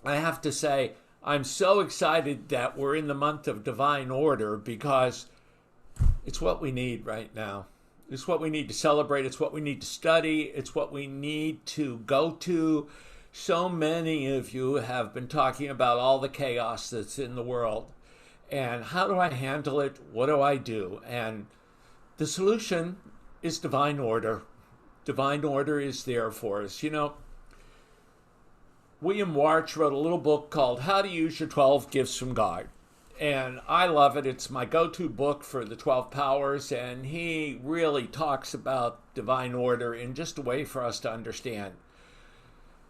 I have to say, I'm so excited that we're in the month of divine order because it's what we need right now. It's what we need to celebrate. It's what we need to study. It's what we need to go to. So many of you have been talking about all the chaos that's in the world. And how do I handle it? What do I do? And the solution is divine order. Divine order is there for us. You know, William Warch wrote a little book called How to Use Your 12 Gifts from God. And I love it. It's my go-to book for the 12 powers. And he really talks about divine order in just a way for us to understand.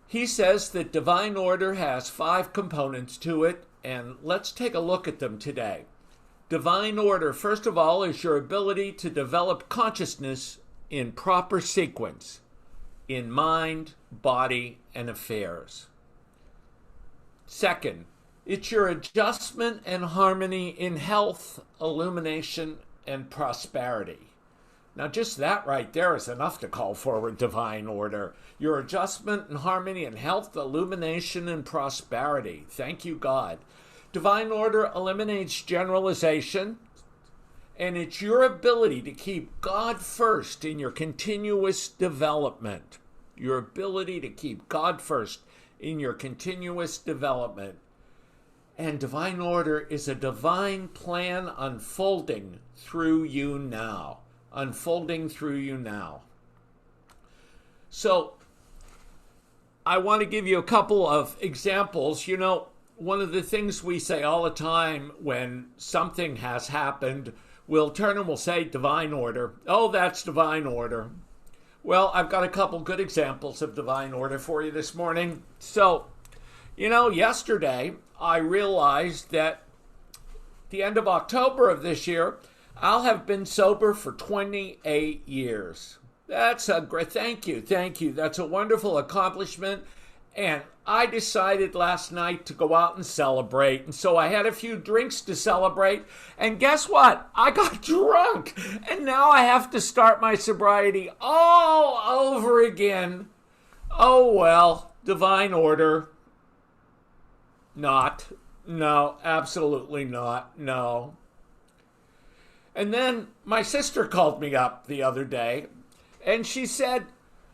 He says that divine order has 5 components to it. And let's take a look at them today. Divine order, first of all, is your ability to develop consciousness in proper sequence in mind, body, and affairs. Second, it's your adjustment and harmony in health, illumination, and prosperity. Now, just that right there is enough to call forward divine order. Your adjustment and harmony in health, illumination, and prosperity. Thank you, God. Divine order eliminates generalization, and it's your ability to keep God first in your continuous development. Your ability to keep God first in your continuous development. And divine order is a divine plan unfolding through you now. Unfolding through you now. So, I want to give you a couple of examples. You know, one of the things we say all the time when something has happened, we'll turn and we'll say divine order. Oh, that's divine order. Well, I've got a couple good examples of divine order for you this morning. So, you know, yesterday I realized that at the end of October of this year, I'll have been sober for 28 years. That's a great, thank you. That's a wonderful accomplishment. And I decided last night to go out and celebrate. And so I had a few drinks to celebrate. And guess what? I got drunk. And now I have to start my sobriety all over again. Oh, well, divine order. Not. No, absolutely not. No. And then my sister called me up the other day. And she said,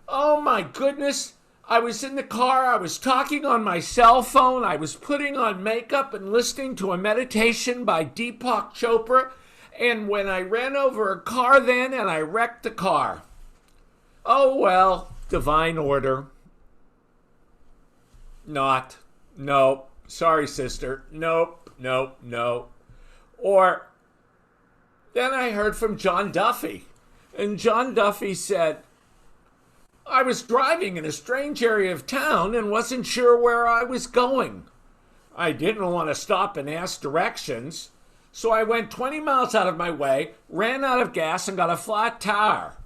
oh, my goodness. I was in the car, I was talking on my cell phone, I was putting on makeup and listening to a meditation by Deepak Chopra, and when I ran over a car then and I wrecked the car. Oh well, divine order. Not. No. Sorry, sister. Nope. Or then I heard from John Duffy, and John Duffy said, I was driving in a strange area of town and wasn't sure where I was going. I didn't want to stop and ask directions, so I went 20 miles out of my way, ran out of gas, and got a flat tire.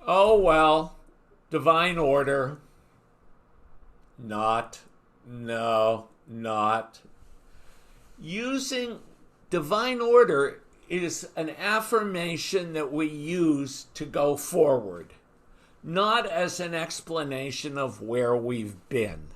Oh well, divine order. Not. No, not. Using divine order is an affirmation that we use to go forward, not as an explanation of where we've been.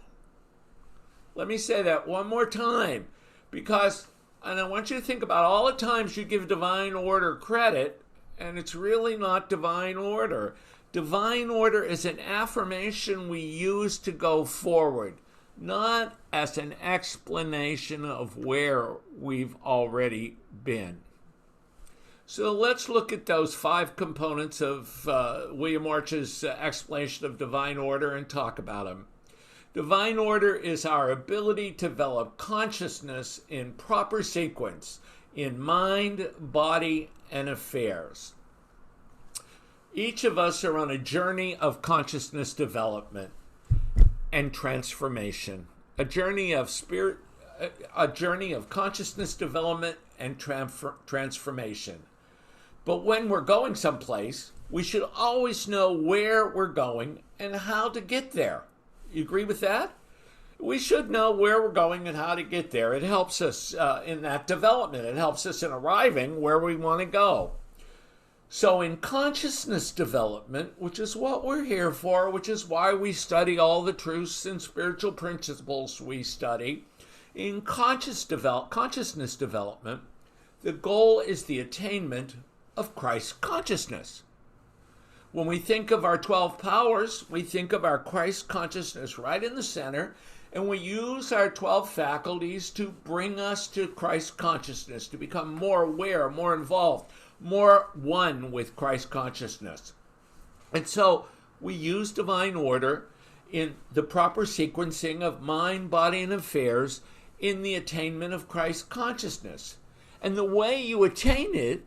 Let me say that one more time, because and I want you to think about all the times you give divine order credit, and it's really not divine order. Divine order is an affirmation we use to go forward, not as an explanation of where we've already been. So let's look at those 5 components of William Warch's explanation of divine order and talk about them. Divine order is our ability to develop consciousness in proper sequence in mind, body, and affairs. Each of us are on a journey of consciousness development and transformation, a journey of consciousness development and transformation. But when we're going someplace, we should always know where we're going and how to get there. You agree with that? We should know where we're going and how to get there. It helps us in that development. It helps us in arriving where we want to go. So in consciousness development, which is what we're here for, which is why we study all the truths and spiritual principles we study, in consciousness development, the goal is the attainment of Christ consciousness. When we think of our 12 powers, we think of our Christ consciousness right in the center, and we use our 12 faculties to bring us to Christ consciousness, to become more aware, more involved, more one with Christ consciousness. And so we use divine order in the proper sequencing of mind, body, and affairs in the attainment of Christ consciousness. And the way you attain it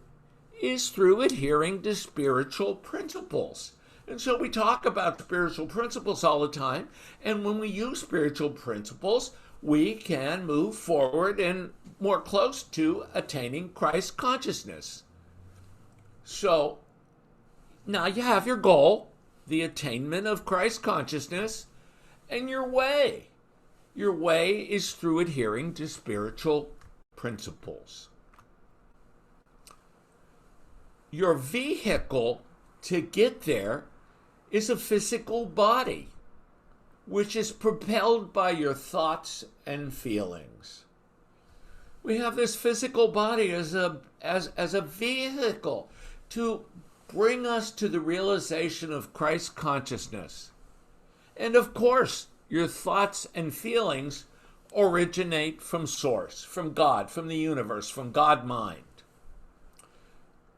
is through adhering to spiritual principles. And so we talk about spiritual principles all the time. And when we use spiritual principles, we can move forward and more close to attaining Christ consciousness. So now you have your goal, the attainment of Christ consciousness, and your way. Your way is through adhering to spiritual principles. Your vehicle to get there is a physical body, which is propelled by your thoughts and feelings. We have this physical body as a vehicle to bring us to the realization of Christ consciousness. And of course, your thoughts and feelings originate from source, from God, from the universe, from God mind.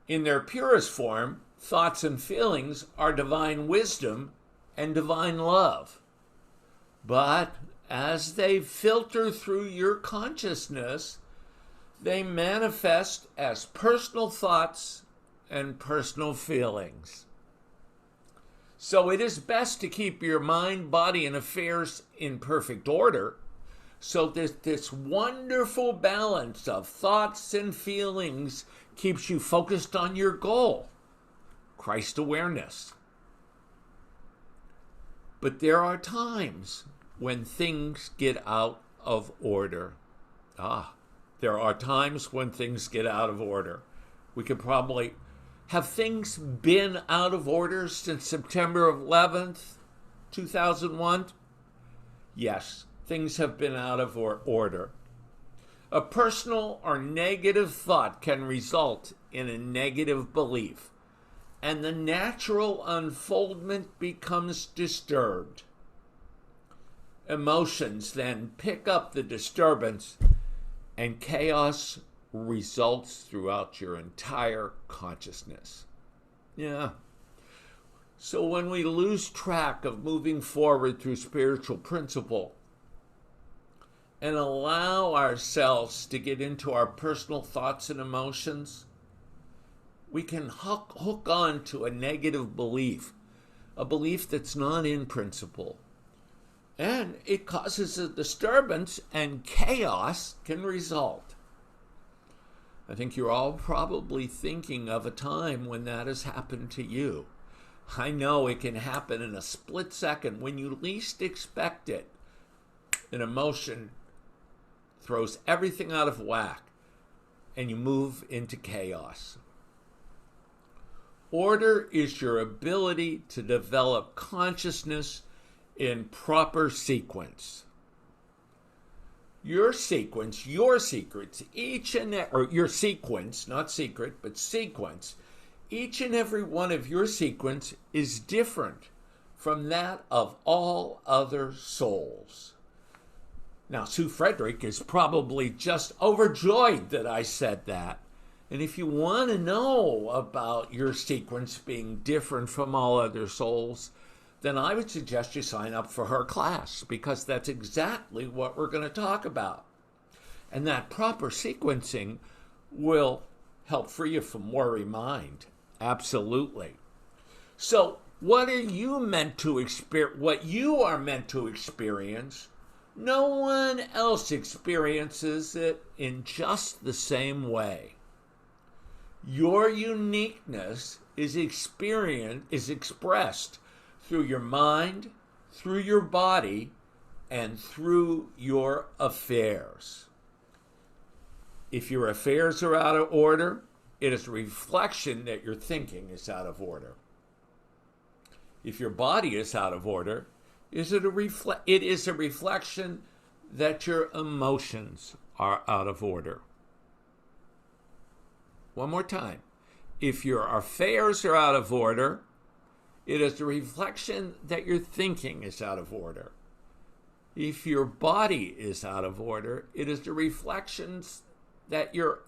In their purest form, thoughts and feelings are divine wisdom and divine love. But as they filter through your consciousness, they manifest as personal thoughts and personal feelings. So it is best to keep your mind, body, and affairs in perfect order, so that this wonderful balance of thoughts and feelings keeps you focused on your goal, Christ awareness. But there are times when things get out of order. There are times when things get out of order. We could probably... Have things been out of order since September 11th, 2001? Yes, things have been out of order. A personal or negative thought can result in a negative belief, and the natural unfoldment becomes disturbed. Emotions then pick up the disturbance, and chaos results throughout your entire consciousness. Yeah. So when we lose track of moving forward through spiritual principle and allow ourselves to get into our personal thoughts and emotions, we can hook on to a negative belief, a belief that's not in principle. And it causes a disturbance, and chaos can result. I think you're all probably thinking of a time when that has happened to you. I know it can happen in a split second when you least expect it. An emotion throws everything out of whack, and you move into chaos. Order is your ability to develop consciousness in proper sequence. Your sequence, your secrets, your sequence, not secret, but sequence, each and every one of your sequence is different from that of all other souls. Now, Sue Frederick is probably just overjoyed that I said that. And if you want to know about your sequence being different from all other souls, then I would suggest you sign up for her class, because that's exactly what we're going to talk about. And that proper sequencing will help free you from worry mind. Absolutely. So what are you meant to experience? What you are meant to experience, no one else experiences it in just the same way. Your uniqueness is expressed through your mind, through your body, and through your affairs. If your affairs are out of order, it is a reflection that your thinking is out of order. If your body is out of order, it is a reflection that your emotions are out of order. One more time. If your affairs are out of order, it is a reflection that your thinking is out of order. If your body is out of order, it is a reflection that your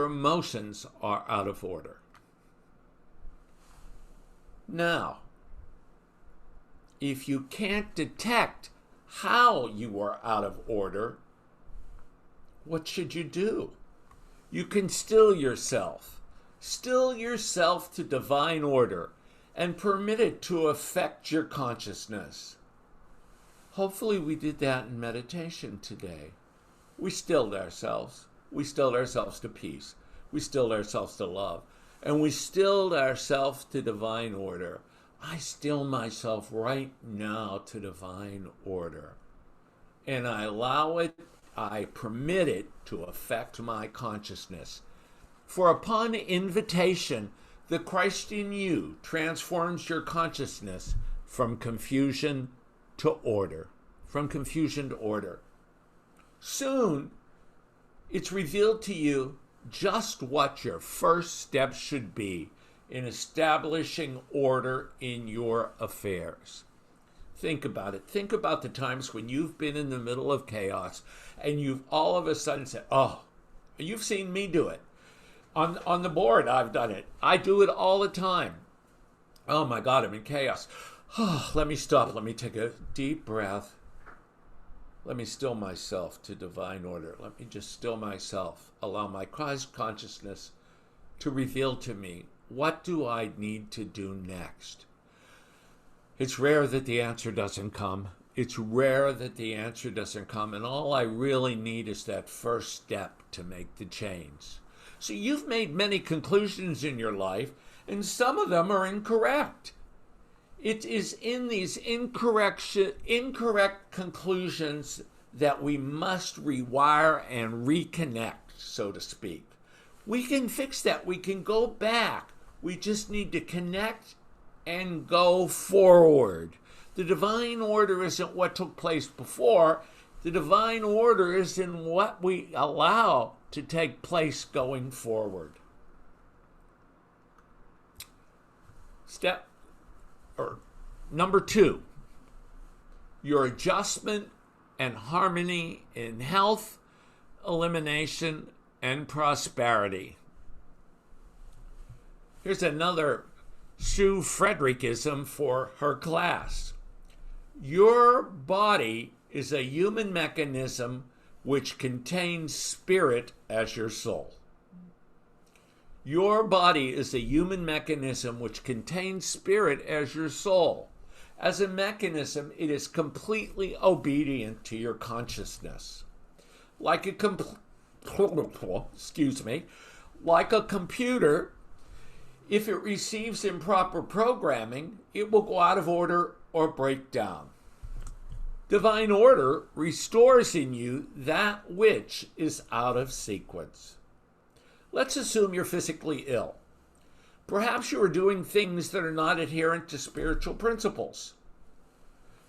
emotions are out of order. Now, if you can't detect how you are out of order, what should you do? You can still yourself to divine order and permit it to affect your consciousness. Hopefully we did that in meditation today. We stilled ourselves. We stilled ourselves to peace. We stilled ourselves to love. And we stilled ourselves to divine order. I still myself right now to divine order. And I allow it, I permit it to affect my consciousness. For upon invitation, the Christ in you transforms your consciousness from confusion to order. From confusion to order. Soon, it's revealed to you just what your first step should be in establishing order in your affairs. Think about it. Think about the times when you've been in the middle of chaos and you've all of a sudden said, oh, you've seen me do it. On the board, I've done it. I do it all the time. Oh my God, I'm in chaos. Oh, let me stop. Let me take a deep breath. Let me still myself to divine order. Let me just still myself. Allow my Christ consciousness to reveal to me, what do I need to do next? It's rare that the answer doesn't come. It's rare that the answer doesn't come. And all I really need is that first step to make the change. So you've made many conclusions in your life, and some of them are incorrect. It is in these incorrect conclusions that we must rewire and reconnect, so to speak. We can fix that. We can go back. We just need to connect and go forward. The divine order isn't what took place before. The divine order is in what we allow to take place going forward. Number 2, your adjustment and harmony in health, elimination, and prosperity. Here's another Sue Frederickism for her class. Your body is a human mechanism which contains spirit as your soul. Your body is a human mechanism which contains spirit as your soul. As a mechanism, it is completely obedient to your consciousness. Like a computer, if it receives improper programming, it will go out of order or break down. Divine order restores in you that which is out of sequence. Let's assume you're physically ill. Perhaps you are doing things that are not adherent to spiritual principles.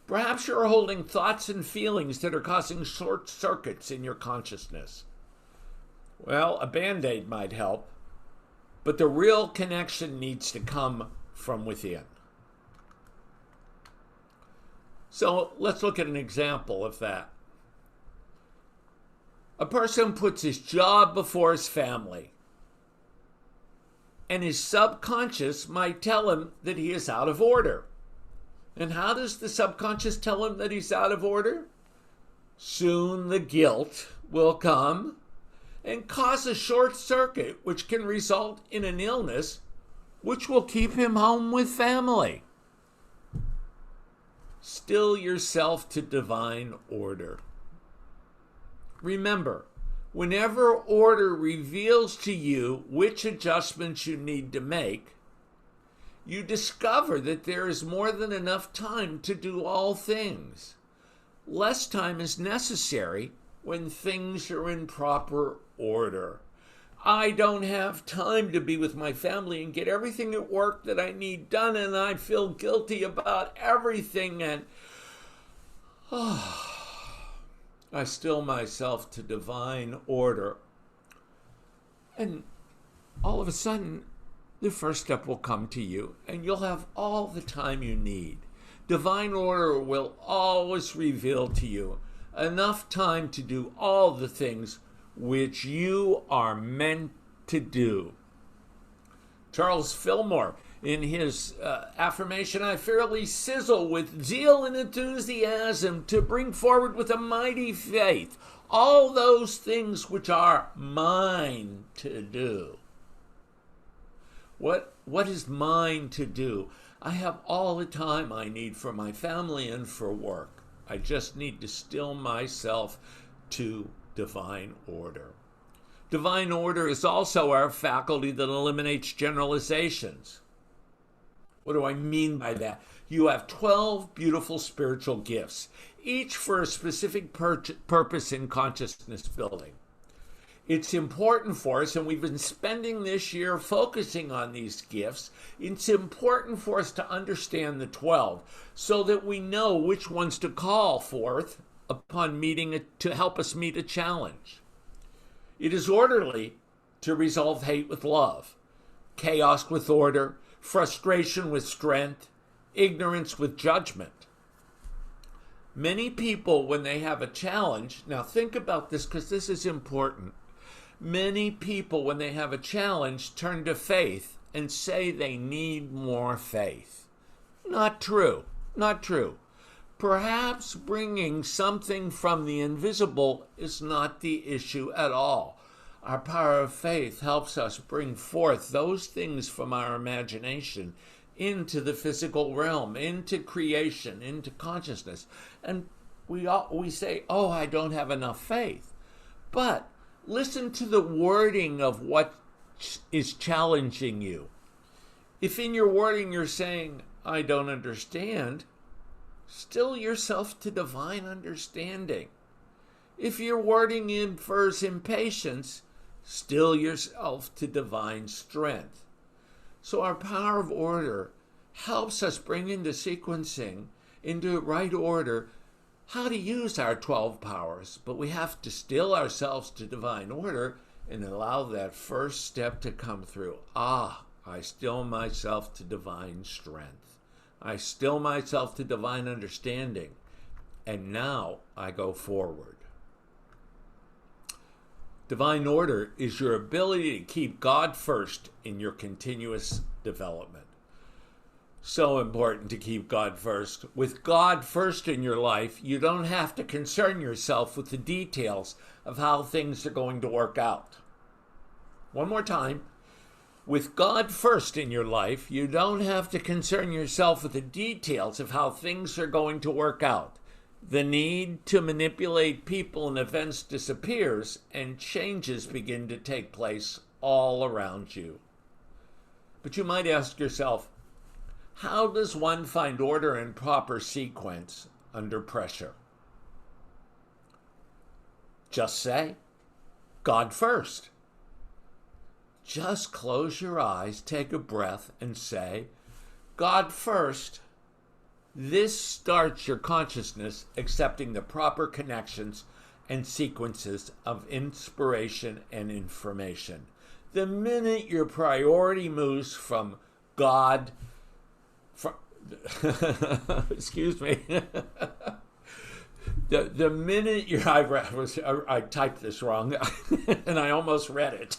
Perhaps you are holding thoughts and feelings that are causing short circuits in your consciousness. Well, a Band-Aid might help, but the real connection needs to come from within. So let's look at an example of that. A person puts his job before his family, and his subconscious might tell him that he is out of order. And how does the subconscious tell him that he's out of order? Soon the guilt will come and cause a short circuit, which can result in an illness, which will keep him home with family. Still yourself to divine order. Remember, whenever order reveals to you which adjustments you need to make, you discover that there is more than enough time to do all things. Less time is necessary when things are in proper order. I don't have time to be with my family and get everything at work that I need done, and I feel guilty about everything, and I still myself to divine order. And all of a sudden, the first step will come to you, and you'll have all the time you need. Divine order will always reveal to you enough time to do all the things which you are meant to do. Charles Fillmore, in his affirmation, I fairly sizzle with zeal and enthusiasm to bring forward with a mighty faith all those things which are mine to do. What is mine to do? I have all the time I need for my family and for work. I just need to still myself to divine order. Divine order is also our faculty that eliminates generalizations. What do I mean by that? You have 12 beautiful spiritual gifts, each for a specific purpose in consciousness building. It's important for us, and we've been spending this year focusing on these gifts. It's important for us to understand the 12 so that we know which ones to call forth upon to help us meet a challenge. It is orderly to resolve hate with love, chaos with order, frustration with strength, ignorance with judgment. Many people, when they have a challenge, now think about this because this is important. Many people, when they have a challenge, turn to faith and say they need more faith. Not true. Not true. Perhaps bringing something from the invisible is not the issue at all. Our power of faith helps us bring forth those things from our imagination into the physical realm, into creation, into consciousness. And we say, oh, I don't have enough faith. But listen to the wording of what is challenging you. If in your wording you're saying, I don't understand, still yourself to divine understanding. If your wording infers impatience, still yourself to divine strength. So our power of order helps us bring into sequencing, into right order, how to use our 12 powers, but we have to still ourselves to divine order and allow that first step to come through. I still myself to divine strength. I still myself to divine understanding. And now I go forward. Divine order is your ability to keep God first in your continuous development. So important to keep God first. With God first in your life, you don't have to concern yourself with the details of how things are going to work out. One more time. With God first in your life, you don't have to concern yourself with the details of how things are going to work out. The need to manipulate people and events disappears, and changes begin to take place all around you. But you might ask yourself, how does one find order and proper sequence under pressure? Just say, God first. Just close your eyes, take a breath, and say, God first. This starts your consciousness accepting the proper connections and sequences of inspiration and information. The minute your priority moves from God, excuse me, the minute your I typed this wrong and I almost read it.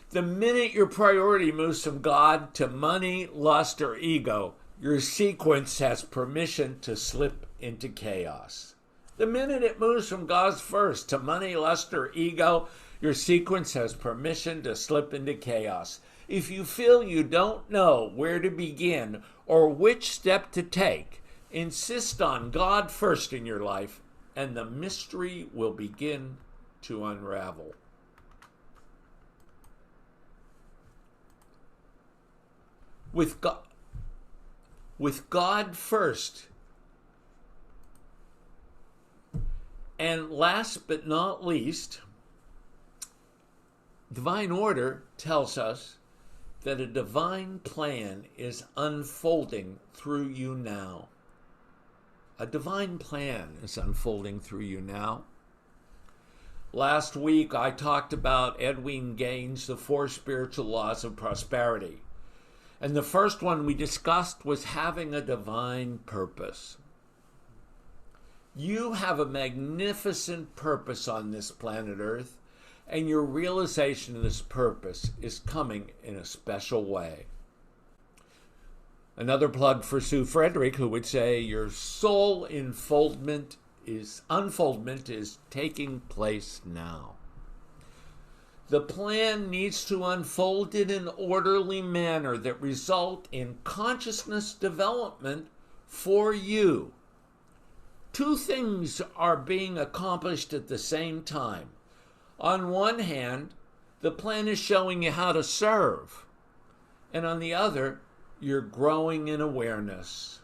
The minute your priority moves from God to money, lust, or ego, your sequence has permission to slip into chaos. The minute it moves from God's first to money, lust, or ego, your sequence has permission to slip into chaos. If you feel you don't know where to begin or which step to take, insist on God first in your life, and the mystery will begin to unravel. With God first And last but not least, divine order tells us that a divine plan is unfolding through you now. A divine plan is unfolding through you now. Last week, I talked about Edwin Gaines' The Four Spiritual Laws of Prosperity. And the first one we discussed was having a divine purpose. You have a magnificent purpose on this planet Earth, and your realization of this purpose is coming in a special way. Another plug for Sue Frederick, who would say your soul unfoldment is taking place now. The plan needs to unfold in an orderly manner that result in consciousness development for you. Two things are being accomplished at the same time. On one hand, the plan is showing you how to serve, and on the other, you're growing in awareness.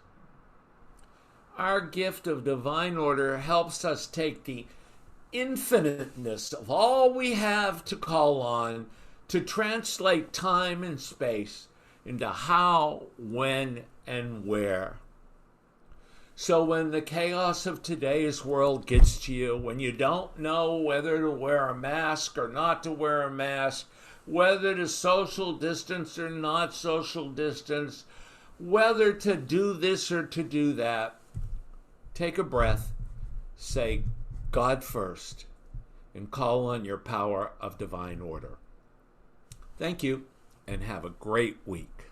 Our gift of divine order helps us take the infiniteness of all we have to call on to translate time and space into how, when, and where. So when the chaos of today's world gets to you, when you don't know whether to wear a mask or not to wear a mask, whether to social distance or not social distance, whether to do this or to do that, take a breath, say God first, and call on your power of divine order. Thank you, and have a great week.